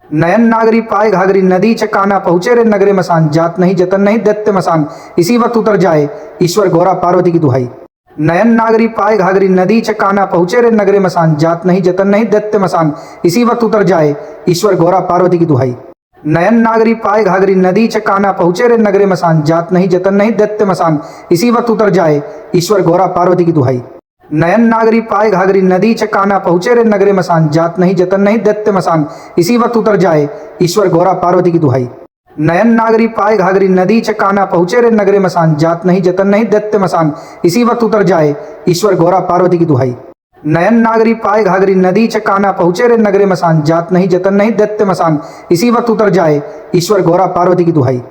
नयन नागरी पाए घाघरी नदी चकाना पहुंचे रे नगरे मसान, जात नहीं जतन नहीं दैत्य मसान, इसी वक्त उतर जाए ईश्वर गौरा पार्वती की दुहाई। नयन नागरी पाए घाघरी नदी चकाना पहुंचे रे नगरे मसान, जात नहीं जतन नहीं दैत्य मसान, इसी वक्त उतर जाए ईश्वर गौरा पार्वती की दुहाई। नयन नागरी पाए घाघरी नदी चकाना पहुंचे रे नगरे मसान, जात नहीं जतन नहीं दैत्य मसान, इसी वक्त उतर जाए ईश्वर गौरा पार्वती की दुहाई। नयन नागरी पाए घाघरी नदी चकाना पहुंचे रे नगरे मसान, जात नहीं जतन नहीं दैत्य मसान, इसी वक्त उतर जाए ईश्वर गौरा पार्वती की दुहाई। नयन नागरी पाए घाघरी नदी चकाना पहुंचे रे नगरे मसान, जात नहीं जतन नहीं दैत्य मसान, इसी वक्त उतर जाए ईश्वर गौरा पार्वती की दुहाई। नयन नागरी पाए घाघरी नदी चकाना पहुंचे रे नगरे मसान, जात नहीं जतन नहीं दैत्य मसान, इसी वक्त उतर जाए ईश्वर गौरा पार्वती की दुहाई।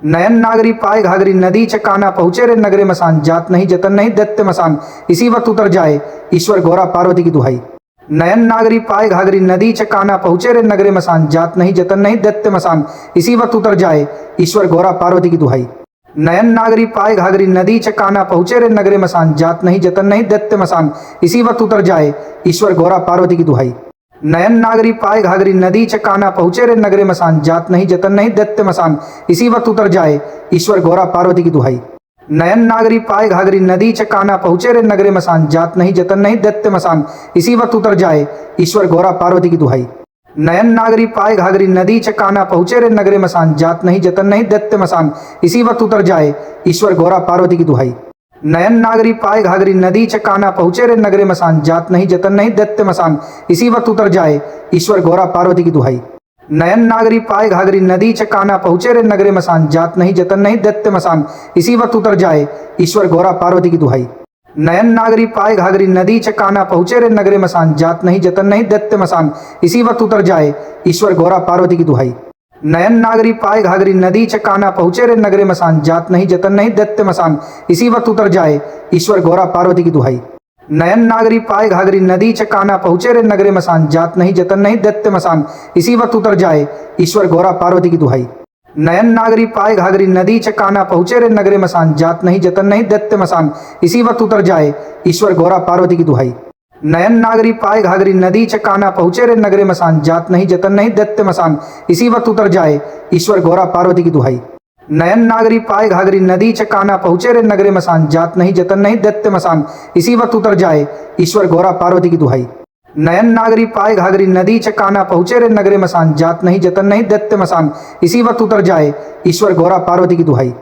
नयन नागरी पाए घाघरी नदी चकाना पहुंचे रे नगरे मसान, जात नहीं जतन नहीं दैत्य मसान, इसी वक्त उतर जाए ईश्वर गौरा पार्वती की दुहाई। नयन नागरी पाए घाघरी नदी चकाना पहुंचे रे नगरे मसान, जात नहीं जतन नहीं दैत्य मसान, इसी वक्त उतर जाए ईश्वर गौरा पार्वती की दुहाई। नयन नागरी पाए घाघरी नदी चकाना पहुंचे रे नगरे मसान, जात नहीं जतन नहीं दैत्य मसान, इसी वक्त उतर जाए ईश्वर गौरा पार्वती की दुहाई। नयन नागरी पाए घाघरी नदी चकाना पहुंचे रे नगरे मसान, जात नहीं जतन नहीं दैत्य मसान, इसी वक्त उतर जाए ईश्वर गौरा पार्वती की दुहाई। नयन नागरी पाए घाघरी नदी चकाना पहुंचे रे नगरे मसान, जात नहीं जतन नहीं दैत्य मसान, इसी वक्त उतर जाए ईश्वर गौरा पार्वती की दुहाई। नयन नागरी पाए घाघरी नदी चकाना पहुंचे रे नगरे मसान, जात नहीं जतन नहीं दैत्य मसान, इसी वक्त उतर जाए ईश्वर गौरा पार्वती की दुहाई। नयन नागरी पाए घाघरी नदी चकाना पहुंचे रे नगरे मसान, जात नहीं जतन नहीं दैत्य मसान, इसी वक्त उतर जाए ईश्वर गौरा पार्वती की दुहाई। नयन नागरी पाए घाघरी नदी चकाना पहुंचे रे नगरे मसान, जात नहीं जतन नहीं दैत्य मसान, इसी वक्त उतर जाए ईश्वर गौरा पार्वती की दुहाई। नयन नागरी पाए घाघरी नदी चकाना पहुंचे रे नगरे मसान, जात नहीं जतन नहीं दैत्य मसान, इसी वक्त उतर जाए ईश्वर गौरा पार्वती की दुहाई। नयन नागरी पाए घाघरी नदी चकाना पहुंचे रे नगरे मसान, जात नहीं जतन नहीं दैत्य मसान, इसी वक्त उतर जाए ईश्वर गौरा पार्वती की दुहाई। नयन नागरी पाए घाघरी नदी चकाना पहुंचे रे नगरे मसान, जात नहीं जतन नहीं दैत्य मसान, इसी वक्त उतर जाए ईश्वर गौरा पार्वती की दुहाई। नयन नागरी पाए घाघरी नदी चकाना पहुंचे रे नगरे मसान, जात नहीं जतन नहीं दैत्य मसान, इसी वक्त उतर जाए ईश्वर गौरा पार्वती की दुहाई। नयन नागरी पाए घाघरी नदी चकाना पहुंचे रे नगरे मसान, जात नहीं जतन नहीं दैत्य मसान, इसी वक्त उतर जाए ईश्वर गौरा पार्वती की दुहाई। नयन नागरी पाए घाघरी नदी चकाना पहुंचे रे नगरे मसान, जात नहीं जतन नहीं दैत्य मसान, इसी वक्त उतर जाए ईश्वर गौरा पार्वती की दुहाई। नयन नागरी पाए घाघरी नदी चकाना पहुंचे रे नगरे मसान, जात नहीं जतन नहीं दैत्य मसान, इसी वक्त उतर जाए ईश्वर गौरा पार्वती की दुहाई। नयन नागरी पाए घाघरी नदी चकाना पहुंचे रे नगरे मसान, जात नहीं जतन नहीं दैत्य मसान, इसी वक्त उतर जाए ईश्वर गौरा पार्वती की दुहाई।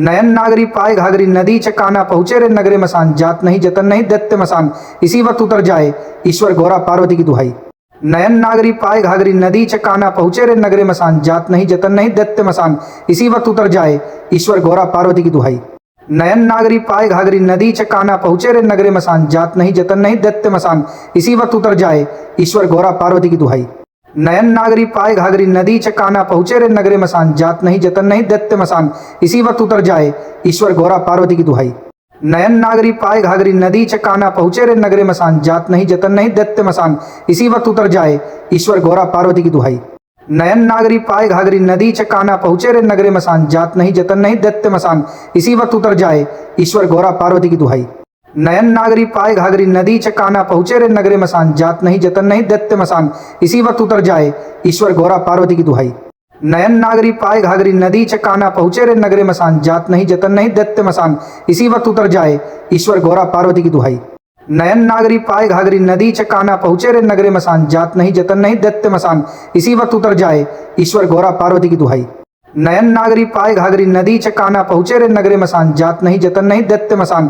नयन नागरी पाए घाघरी नदी चकाना पहुंचे रे नगरे मसान, जात नहीं जतन नहीं दैत्य मसान, इसी वक्त उतर जाए ईश्वर गौरा पार्वती की दुहाई। नयन नागरी पाए घाघरी नदी चकाना पहुंचे रे नगरे मसान, जात नहीं जतन नहीं दैत्य मसान, इसी वक्त उतर जाए ईश्वर गौरा पार्वती की दुहाई। नयन नागरी पाए घाघरी नदी चकाना पहुंचे रे नगरे मसान, जात नहीं जतन नहीं दैत्य मसान, इसी वक्त उतर जाए ईश्वर गौरा पार्वती की दुहाई। नयन नागरी पाए घाघरी नदी चकाना पहुंचे रे नगरे मसान, जात नहीं जतन नहीं दैत्य मसान, इसी वक्त उतर जाए ईश्वर गौरा पार्वती की दुहाई। नयन नागरी पाए घाघरी नदी चकाना पहुंचे रे नगरे मसान, जात नहीं जतन नहीं दैत्य मसान, इसी वक्त उतर जाए ईश्वर गौरा पार्वती की दुहाई। नयन नागरी पाए घाघरी नदी चकाना पहुंचे रे नगरे मसान, जात नहीं जतन नहीं दैत्य मसान, इसी वक्त उतर जाए ईश्वर गौरा पार्वती की दुहाई। नयन नागरी पाए घाघरी नदी चकाना पहुंचे रे नगरे मसान, जात नहीं जतन नहीं दैत्य मसान, इसी वक्त उतर जाए ईश्वर गौरा पार्वती की दुहाई। नयन नागरी पाए घाघरी नदी चकाना पहुंचे रे नगरे मसान, जात नहीं जतन नहीं दैत्य मसान, इसी वक्त उतर जाए ईश्वर गौरा पार्वती की दुहाई। नयन नागरी पाए घाघरी नदी चकाना पहुंचे रे नगरे मसान, जात नहीं जतन नहीं दैत्य मसान, इसी वक्त उतर जाए ईश्वर गौरा पार्वती की दुहाई। नयन नागरी पाए घाघरी नदी चकाना पहुंचे रे नगरे मसान, जात नहीं जतन नहीं दैत्य मसान,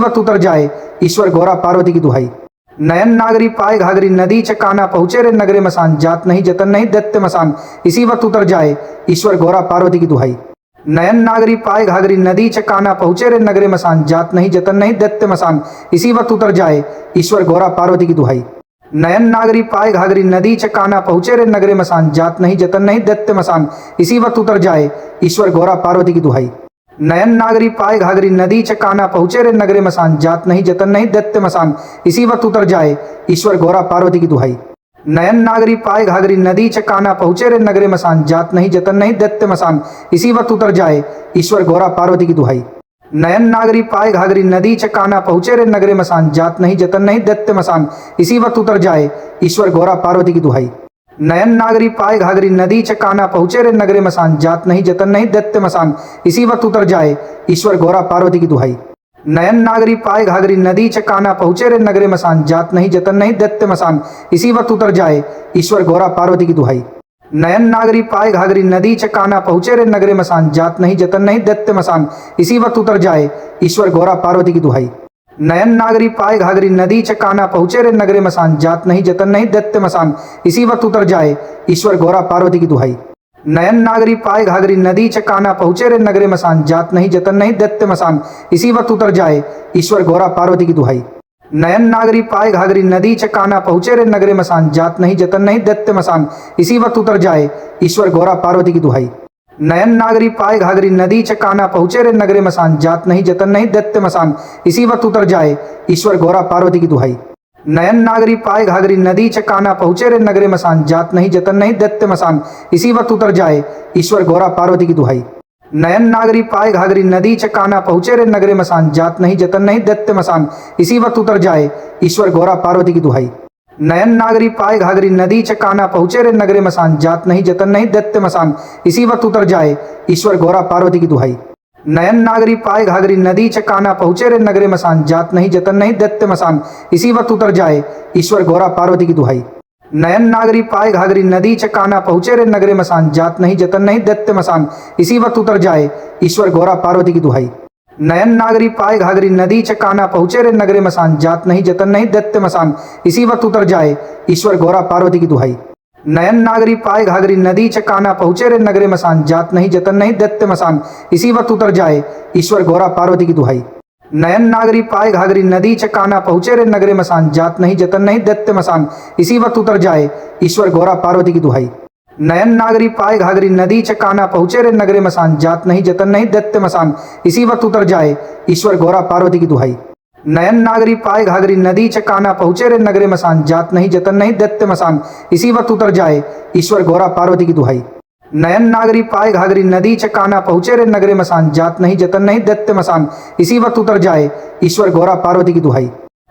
इसी वक्त उतर जाए ईश्वर गौरा पार्वती की दुहाई। नयन नागरी पाए घाघरी नदी चकाना पहुंचे रे नगरे मसान, जात नहीं जतन नहीं दैत्य मसान, इसी वक्त उतर जाए ईश्वर गौरा पार्वती की दुहाई। नयन नागरी पाए घाघरी नदी चकाना पहुंचे रे नगरे मसान, जात नहीं जतन नहीं दैत्य मसान, इसी वक्त उतर जाए ईश्वर गौरा पार्वती की दुहाई। नयन नागरी पाए घाघरी नदी चकाना पहुंचे रे नगरे मसान, जात नहीं जतन नहीं दैत्य मसान, इसी वक्त उतर जाए ईश्वर गौरा पार्वती की दुहाई। नयन नागरी पाए घाघरी नदी चकाना पहुंचे रे नगरे मसान, जात नहीं जतन नहीं दैत्य मसान, इसी वक्त उतर जाए ईश्वर गौरा पार्वती की दुहाई। नयन नागरी पाए घाघरी नदी चकाना पहुंचे रे नगरे मसान, जात नहीं जतन नहीं दैत्य मसान, इसी वक्त उतर जाए ईश्वर गौरा पार्वती की दुहाई। नयन नागरी पाए घाघरी नदी च काना पहुँचे रे नगरे मसान जात नहीं जतन नहीं दैत्य मसान इसी वक्त उतर जाए ईश्वर गौरा पार्वती की दुहाई। नयन नागरी पाए घाघरी नदी च काना पहुँचे रे नगरे मसान जात नहीं जतन नहीं दैत्य मसान इसी वक्त उतर जाए ईश्वर गौरा पार्वती की दुहाई। नयन नागरी पाए घाघरी नदी च काना पहुँचे रे नगरे मसान जात नहीं जतन नहीं दैत्य मसान इसी वक्त उतर जाए ईश्वर गौरा पार्वती की दुहाई। नयन नागरी पाए घाघरी नदी च काना पहुँचे रे नगरे मसान जात नहीं जतन नहीं दैत्य मसान इसी वक्त उतर जाए ईश्वर गौरा पार्वती की दुहाई। नयन नागरी पाए घाघरी नदी च काना पहुँचे रे नगरे मसान जात नहीं जतन नहीं दैत्य मसान इसी वक्त उतर जाए ईश्वर गौरा पार्वती की दुहाई। नयन नागरी पाए घाघरी नदी च काना पहुँचे रे नगरे मसान जात नहीं जतन नहीं दैत्य मसान इसी वक्त उतर जाए ईश्वर गौरा पार्वती की दुहाई। नयन नागरी पाए घाघरी नदी च काना पहुँचे रे नगरे मसान जात नहीं जतन नहीं दैत्य मसान इसी वक्त उतर जाए ईश्वर गौरा पार्वती की दुहाई। नयन नागरी पाए घाघरी नदी च काना पहुँचे रे नगरे मसान जात नहीं जतन नहीं दैत्य मसान इसी वक्त उतर जाए ईश्वर गौरा पार्वती की दुहाई। नयन नागरी पाए घाघरी नदी च काना पहुँचे रे नगरे मसान जात नहीं जतन नहीं दैत्य मसान इसी वक्त उतर जाए ईश्वर गौरा पार्वती की दुहाई। नयन नागरी पाए घाघरी नदी च काना पहुँचे रे नगरे मसान जात नहीं जतन नहीं दैत्य मसान इसी वक्त उतर जाए ईश्वर गौरा पार्वती की दुहाई। नयन नागरी पाए घाघरी नदी च काना पहुँचे रे नगरे मसान जात नहीं जतन नहीं दैत्य मसान इसी वक्त उतर जाए ईश्वर गौरा पार्वती की दुहाई। नयन नागरी पाए घाघरी नदी च काना पहुँचे रे नगरे मसान जात नहीं जतन नहीं दैत्य मसान इसी वक्त उतर जाए ईश्वर गौरा पार्वती की दुहाई। नयन नागरी पाए घाघरी नदी च काना पहुँचे रे नगरे मसान जात नहीं जतन नहीं दैत्य मसान इसी वक्त उतर जाए ईश्वर गौरा पार्वती की दुहाई। नयन नागरी पाए घाघरी नदी च काना पहुँचे रे नगरे मसान जात नहीं जतन नहीं दैत्य मसान इसी वक्त उतर जाए ईश्वर गौरा पार्वती की दुहाई। नयन नागरी पाए घाघरी नदी च काना पहुँचे रे नगरे मसान जात नहीं जतन नहीं दैत्य मसान इसी वक्त उतर जाए ईश्वर गौरा पार्वती की दुहाई। नयन नागरी पाए घाघरी नदी च काना पहुँचे रे नगरे मसान जात नहीं जतन नहीं दैत्य मसान इसी वक्त उतर जाए ईश्वर गौरा पार्वती की दुहाई। नयन नागरी पाए घाघरी नदी च काना पहुँचे रे नगरे मसान जात नहीं जतन नहीं दैत्य मसान इसी वक्त उतर जाए ईश्वर गौरा पार्वती की दुहाई। नयन नागरी पाए घाघरी नदी च काना पहुँचे रे नगरे मसान जात नहीं जतन नहीं दैत्य मसान इसी वक्त उतर जाए ईश्वर गौरा पार्वती की दुहाई। नयन नागरी पाए घाघरी नदी च काना पहुँचे रे नगरे मसान जात नहीं जतन नहीं दैत्य मसान इसी वक्त उतर जाए ईश्वर गौरा पार्वती की दुहाई। नयन नागरी पाए घाघरी नदी च काना पहुँचे रे नगरे मसान जात नहीं जतन नहीं दैत्य मसान इसी वक्त उतर जाए ईश्वर गौरा पार्वती की दुहाई।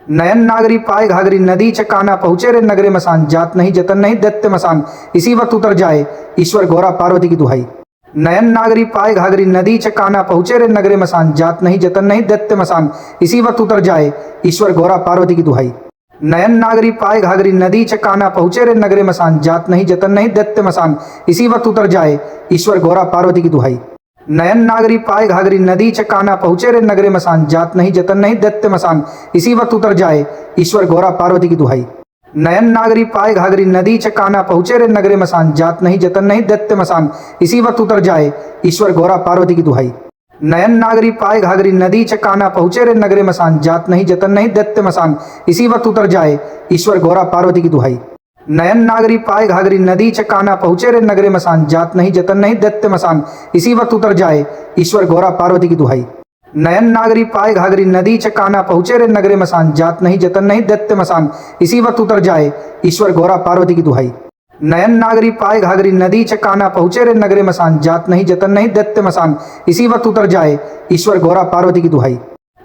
नयन नागरी पाए घाघरी नदी च काना पहुँचे रे नगरे मसान जात नहीं जतन नहीं दैत्य मसान इसी वक्त उतर जाए ईश्वर गौरा पार्वती की दुहाई। नयन नागरी पाए घाघरी नदी च काना पहुँचे रे नगरे मसान जात नहीं जतन नहीं दैत्य मसान इसी वक्त उतर जाए ईश्वर गौरा पार्वती की दुहाई। नयन नागरी पाए घाघरी नदी च काना पहुँचे रे नगरे मसान जात नहीं जतन नहीं दैत्य मसान इसी वक्त उतर जाए ईश्वर गौरा पार्वती की दुहाई। नयन नागरी पाए घाघरी नदी च काना पहुँचे रे नगरे मसान जात नहीं जतन नहीं दैत्य मसान इसी वक्त उतर जाए ईश्वर गौरा पार्वती की दुहाई। नयन नागरी पाए घाघरी नदी च काना पहुँचे रे नगरे मसान जात नहीं जतन नहीं दैत्य मसान इसी वक्त उतर जाए ईश्वर गौरा पार्वती की दुहाई। नयन नागरी पाए घाघरी नदी च काना पहुँचे रे नगरे मसान जात नहीं जतन नहीं दैत्य मसान इसी वक्त उतर जाए ईश्वर गौरा पार्वती की दुहाई। नयन नागरी पाए घाघरी नदी च काना पहुँचे रे नगरे मसान जात नहीं जतन नहीं दैत्य मसान इसी वक्त उतर जाए ईश्वर गौरा पार्वती की दुहाई। नयन नागरी पाए घाघरी नदी च काना पहुँचे रे नगरे मसान जात नहीं जतन नहीं दैत्य मसान इसी वक्त उतर जाए ईश्वर गौरा पार्वती की दुहाई। नयन नागरी पाए घाघरी नदी च काना पहुँचे रे नगरे मसान जात नहीं जतन नहीं दैत्य मसान इसी वक्त उतर जाए ईश्वर गौरा पार्वती की दुहाई।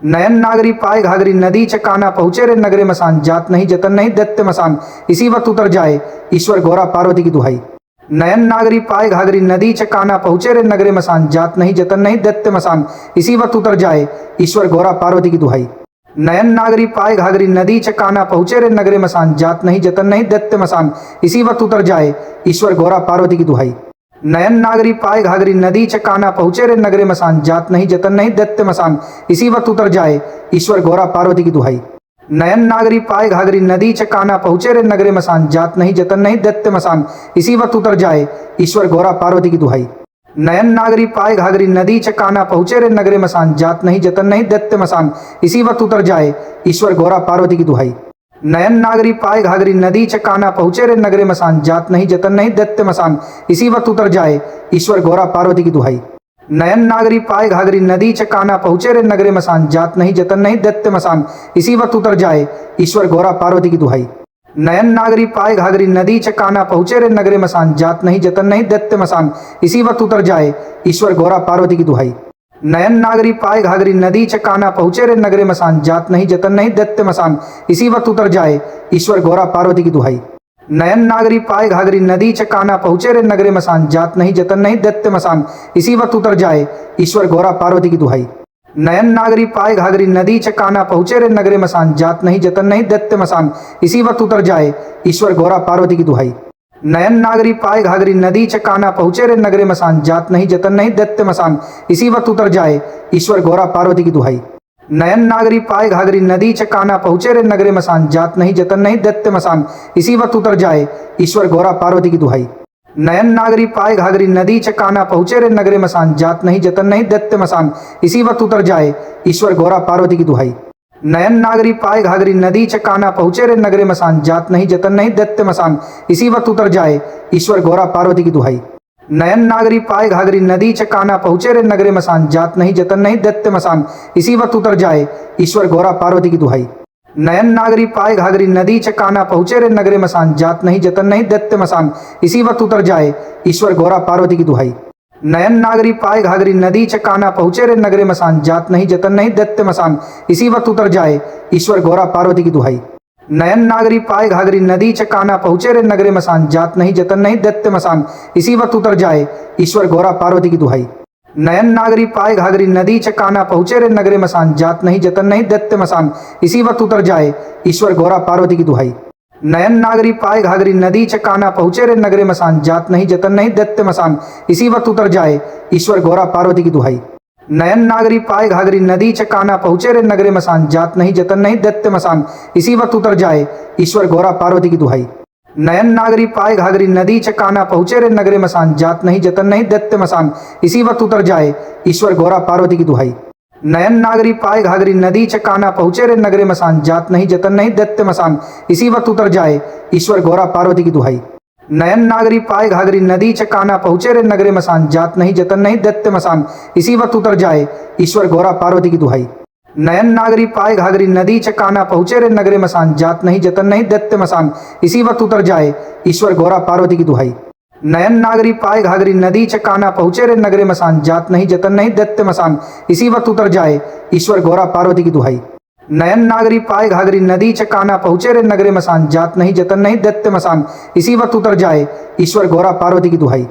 नयन नागरी पाए घाघरी नदी च काना पहुँचे रे नगरे मसान जात नहीं जतन नहीं दैत्य मसान इसी वक्त उतर जाए ईश्वर गौरा पार्वती की दुहाई। नयन नागरी पाए घाघरी नदी च काना पहुँचे रे नगरे मसान जात नहीं जतन नहीं दैत्य मसान इसी वक्त उतर जाए ईश्वर गौरा पार्वती की दुहाई। नयन नागरी पाए घाघरी नदी च काना पहुँचे रे नगरे मसान जात नहीं जतन नहीं दैत्य मसान इसी वक्त उतर जाए ईश्वर गौरा पार्वती की दुहाई। नयन नागरी पाए घाघरी नदी च काना पहुँचे रे नगरे मसान जात नहीं जतन नहीं दैत्य मसान इसी वक्त उतर जाए ईश्वर गौरा पार्वती की दुहाई। नयन नागरी पाए घाघरी नदी च काना पहुँचे रे नगरे मसान जात नहीं जतन नहीं दैत्य मसान इसी वक्त उतर जाए ईश्वर गौरा पार्वती की दुहाई। नयन नागरी पाए घाघरी नदी च काना पहुँचे रे नगरे मसान जात नहीं जतन नहीं दैत्य मसान इसी वक्त उतर जाए ईश्वर गौरा पार्वती की दुहाई। नयन नागरी पाए घाघरी नदी च काना पहुँचे रे नगरे मसान जात नहीं जतन नहीं दैत्य मसान इसी वक्त उतर जाए ईश्वर गौरा पार्वती की दुहाई। नयन नागरी पाए घाघरी नदी च काना पहुँचे रे नगरे मसान जात नहीं जतन नहीं दैत्य मसान इसी वक्त उतर जाए ईश्वर गौरा पार्वती की दुहाई। नयन नागरी पाए घाघरी नदी च कान्हा पहुँचे रे नगरे मसान, जात नहीं जतन नहीं दैत्य मसान, इसी वक्त उतर जाए ईश्वर गौरा पार्वती की दुहाई। नयन नागरी पाए घाघरी नदी च कान्हा पहुँचे रे नगरे मसान, जात नहीं जतन नहीं दैत्य मसान, इसी वक्त उतर जाए ईश्वर गौरा पार्वती की दुहाई। नयन नागरी पाए घाघरी नदी च कान्हा पहुँचे रे नगरे मसान, जात नहीं जतन नहीं दैत्य मसान, इसी वक्त उतर जाए ईश्वर गौरा पार्वती की दुहाई। नयन नागरी पाए घाघरी नदी च कान्हा पहुँचे रे नगरे मसान, जात नहीं जतन नहीं दैत्य मसान, इसी वक्त उतर जाए ईश्वर गौरा पार्वती की दुहाई। नयन नागरी पाए घाघरी नदी च कान्हा पहुँचे रे नगरे मसान, जात नहीं जतन नहीं दैत्य मसान, इसी वक्त उतर जाए ईश्वर गौरा पार्वती की दुहाई। नयन नागरी पाए घाघरी नदी च कान्हा पहुँचे रे नगरे मसान, जात नहीं जतन नहीं दैत्य मसान, इसी वक्त उतर जाए ईश्वर गौरा पार्वती की दुहाई। नयन नागरी पाए घाघरी नदी च कान्हा पहुँचे रे नगरे मसान, जात नहीं जतन नहीं दैत्य मसान, इसी वक्त उतर जाए ईश्वर गौरा पार्वती की दुहाई। नयन नागरी पाए घाघरी नदी च कान्हा पहुँचे रे नगरे मसान, जात नहीं जतन नहीं दैत्य मसान, इसी वक्त उतर जाए ईश्वर गौरा पार्वती की दुहाई। नयन नागरी पाए घाघरी नदी च कान्हा पहुँचे रे नगरे मसान, जात नहीं जतन नहीं दैत्य मसान, इसी वक्त उतर जाए ईश्वर गौरा पार्वती की दुहाई। नयन नागरी पाए घाघरी नदी च कान्हा पहुँचे रे नगरे मसान, जात नहीं जतन नहीं दैत्य मसान, इसी वक्त उतर जाए ईश्वर गौरा पार्वती की दुहाई। नयन नागरी पाए घाघरी नदी च कान्हा पहुँचे रे नगरे मसान, जात नहीं जतन नहीं दैत्य मसान, इसी वक्त उतर जाए ईश्वर गौरा पार्वती की दुहाई। नयन नागरी पाए घाघरी नदी च कान्हा पहुँचे रे नगरे मसान, जात नहीं जतन नहीं दैत्य मसान, इसी वक्त उतर जाए ईश्वर गौरा पार्वती की दुहाई। नयन नागरी पाए घाघरी नदी च कान्हा पहुँचे रे नगरे मसान, जात नहीं जतन नहीं दैत्य मसान, इसी वक्त उतर जाए ईश्वर गौरा पार्वती की दुहाई। नयन नागरी पाए घाघरी नदी च कान्हा पहुँचे रे नगरे मसान, जात नहीं जतन नहीं दैत्य मसान, इसी वक्त उतर जाए ईश्वर गौरा पार्वती की दुहाई। नयन नागरी पाए घाघरी नदी च कान्हा पहुँचे रे नगरे मसान, जात नहीं जतन नहीं दैत्य मसान, इसी वक्त उतर जाए ईश्वर गौरा पार्वती की दुहाई। नयन नागरी पाए घाघरी नदी च कान्हा पहुँचे रे नगरे मसान, जात नहीं जतन नहीं दैत्य मसान, इसी वक्त उतर जाए ईश्वर गौरा पार्वती की दुहाई। नयन नागरी पाए घाघरी नदी च कान्हा पहुँचे रे नगरे मसान, जात नहीं जतन नहीं दैत्य मसान, इसी वक्त उतर जाए ईश्वर गौरा पार्वती की दुहाई। नयन नागरी पाए घाघरी नदी च कान्हा पहुँचे रे नगरे मसान, जात नहीं जतन नहीं दैत्य मसान, इसी वक्त उतर जाए ईश्वर गौरा पार्वती की दुहाई। नयन नागरी पाए घाघरी नदी च कान्हा पहुँचे रे नगरे मसान, जात नहीं जतन नहीं दैत्य मसान, इसी वक्त उतर जाए ईश्वर गौरा पार्वती की दुहाई। नयन नागरी पाए घाघरी नदी च कान्हा पहुँचे रे नगरे मसान, जात नहीं जतन नहीं दैत्य मसान, इसी वक्त उतर जाए ईश्वर गौरा पार्वती की दुहाई। नयन नागरी पाए घाघरी नदी च कान्हा पहुँचे रे नगरे मसान, जात नहीं जतन नहीं दैत्य मसान, इसी वक्त उतर जाए ईश्वर गौरा पार्वती की दुहाई।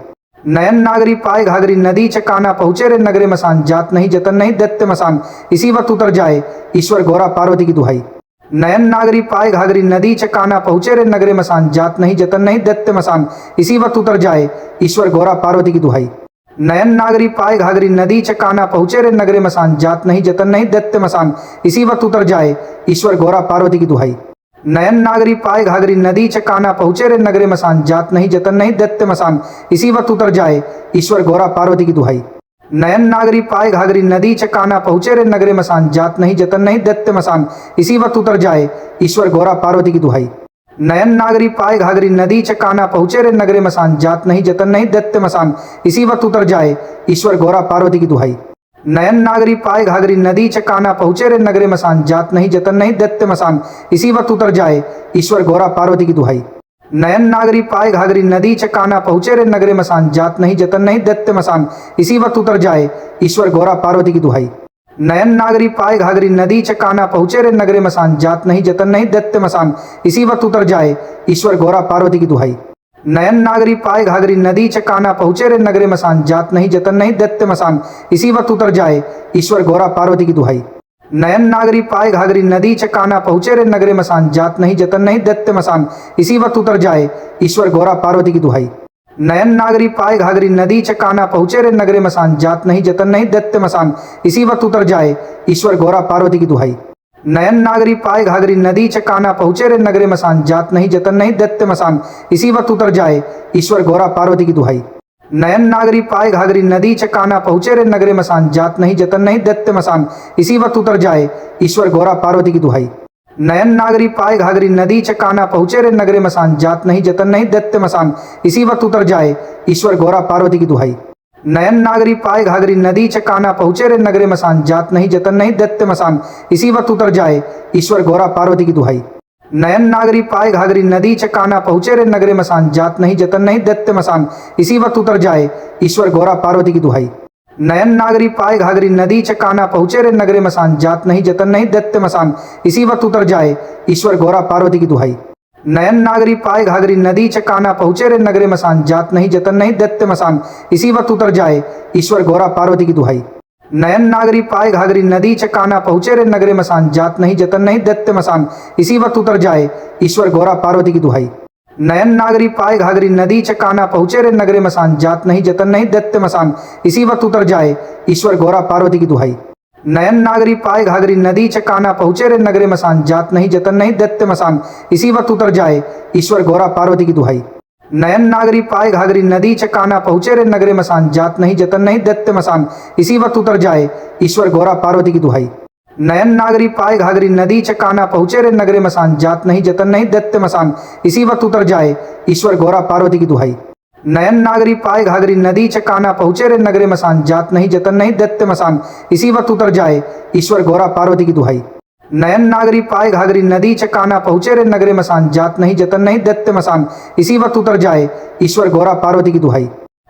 नयन नागरी पाए घाघरी नदी च कान्हा पहुँचे रे नगरे मसान, जात नहीं जतन नहीं दैत्य मसान, इसी वक्त उतर जाए ईश्वर गौरा पार्वती की दुहाई। नयन नागरी पाए घाघरी नदी च कान्हा पहुँचे रे नगरे मसान, जात नहीं जतन नहीं दैत्य मसान, इसी वक्त उतर जाए ईश्वर गौरा पार्वती की दुहाई। नयन नागरी पाए घाघरी नदी च कान्हा पहुँचे रे नगरे मसान, जात नहीं जतन नहीं दैत्य मसान, इसी वक्त उतर जाए ईश्वर गौरा पार्वती की दुहाई। नयन नागरी पाए घाघरी नदी च कान्हा पहुँचे रे नगरे मसान, जात नहीं जतन नहीं दैत्य मसान, इसी वक्त उतर जाए ईश्वर गौरा पार्वती की दुहाई। नयन नागरी पाए घाघरी नदी च कान्हा पहुँचे रे नगरे मसान, जात नहीं जतन नहीं दैत्य मसान, इसी वक्त उतर जाए ईश्वर गौरा पार्वती की दुहाई। नयन नागरी पाए घाघरी नदी च कान्हा पहुँचे रे नगरे मसान, जात नहीं जतन नहीं दैत्य मसान, इसी वक्त उतर जाए ईश्वर गौरा पार्वती की दुहाई। नयन नागरी पाए घाघरी नदी च कान्हा पहुँचे रे नगरे मसान, जात नहीं जतन नहीं दैत्य मसान, इसी वक्त उतर जाए ईश्वर गौरा पार्वती की दुहाई। नयन नागरी पाए घाघरी नदी च कान्हा पहुँचे रे नगरे मसान, जात नहीं जतन नहीं दैत्य मसान, इसी वक्त उतर जाए ईश्वर गौरा पार्वती की दुहाई। नयन नागरी पाए घाघरी नदी च कान्हा पहुँचे रे नगरे मसान, जात नहीं जतन नहीं दैत्य मसान, इसी वक्त उतर जाए ईश्वर गौरा पार्वती की दुहाई। नयन नागरी पाए घाघरी नदी च कान्हा पहुँचे रे नगरे मसान, जात नहीं जतन नहीं दैत्य मसान, इसी वक्त उतर जाए ईश्वर गौरा पार्वती की दुहाई। नयन नागरी पाए घाघरी नदी च कान्हा पहुँचे रे नगरे मसान, जात नहीं जतन नहीं दैत्य मसान, इसी वक्त उतर जाए ईश्वर गौरा पार्वती की दुहाई। नयन नागरी पाए घाघरी नदी च कान्हा पहुँचे रे नगरे मसान, जात नहीं जतन नहीं दैत्य मसान, इसी वक्त उतर जाए ईश्वर गौरा पार्वती की दुहाई। नयन नागरी पाए घाघरी नदी च कान्हा पहुँचे रे नगरे मसान, जात नहीं जतन नहीं दैत्य मसान, इसी वक्त उतर जाए ईश्वर गौरा पार्वती की दुहाई। नयन नागरी पाए घाघरी नदी च कान्हा पहुँचे रे नगरे मसान, जात नहीं जतन नहीं दैत्य मसान, इसी वक्त उतर जाए ईश्वर गौरा पार्वती की दुहाई। नयन नागरी पाए घाघरी नदी च कान्हा पहुँचे रे नगरे मसान, जात नहीं जतन नहीं दैत्य मसान, इसी वक्त उतर जाए ईश्वर गौरा पार्वती की दुहाई। नयन नागरी पाए घाघरी नदी च कान्हा पहुँचे रे नगरे मसान, जात नहीं जतन नहीं दैत्य मसान, इसी वक्त उतर जाए ईश्वर गौरा पार्वती की दुहाई। नयन नागरी पाए घाघरी नदी च काम्या पहुँचे रे नगरे मसान जात नहीं जतन नहीं दैत्य मसान इसी वक्त उतर जाए ईश्वर गौरा पार्वती की दुहाई। नयन नागरी पाए घाघरी नदी च काम्या पहुँचे रे नगरे मसान जात नहीं जतन नहीं दैत्य मसान इसी वक्त उतर जाए ईश्वर गौरा पार्वती की दुहाई। नयन नागरी पाए घाघरी नदी च काम्या पहुँचे रे नगरे मसान जात नहीं जतन नहीं दैत्य मसान इसी वक्त उतर जाए ईश्वर गौरा पार्वती की दुहाई। नयन नागरी पाए घाघरी नदी च काम्या पहुँचे रे नगरे मसान जात नहीं जतन नहीं दैत्य मसान इसी वक्त उतर जाए ईश्वर गौरा पार्वती की दुहाई। नयन नागरी पाए घाघरी नदी च काम्या पहुँचे रे नगरे मसान जात नहीं जतन नहीं दैत्य मसान इसी वक्त उतर जाए ईश्वर गौरा पार्वती की दुहाई। नयन नागरी पाए घाघरी नदी च काम्या पहुँचे रे नगरे मसान जात नहीं जतन नहीं दैत्य मसान इसी वक्त उतर जाए ईश्वर गौरा पार्वती की दुहाई। नयन नागरी पाए घाघरी नदी च काम्या पहुँचे रे नगरे मसान जात नहीं जतन नहीं दैत्य मसान इसी वक्त उतर जाए ईश्वर गौरा पार्वती की दुहाई। नयन नागरी पाए घाघरी नदी च काम्या पहुँचे रे नगरे मसान जात नहीं जतन नहीं दैत्य मसान इसी वक्त उतर जाए ईश्वर गौरा पार्वती की दुहाई। नयन नागरी पाए घाघरी नदी च काम्या पहुँचे रे नगरे मसान जात नहीं जतन नहीं दैत्य मसान इसी वक्त उतर जाए ईश्वर गौरा पार्वती की दुहाई।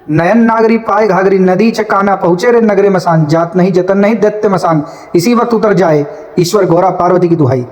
नयन नागरी पाए घाघरी नदी च काम्या पहुँचे रे नगरे मसान जात नहीं जतन नहीं दैत्य मसान इसी वक्त उतर जाए ईश्वर गौरा पार्वती की दुहाई।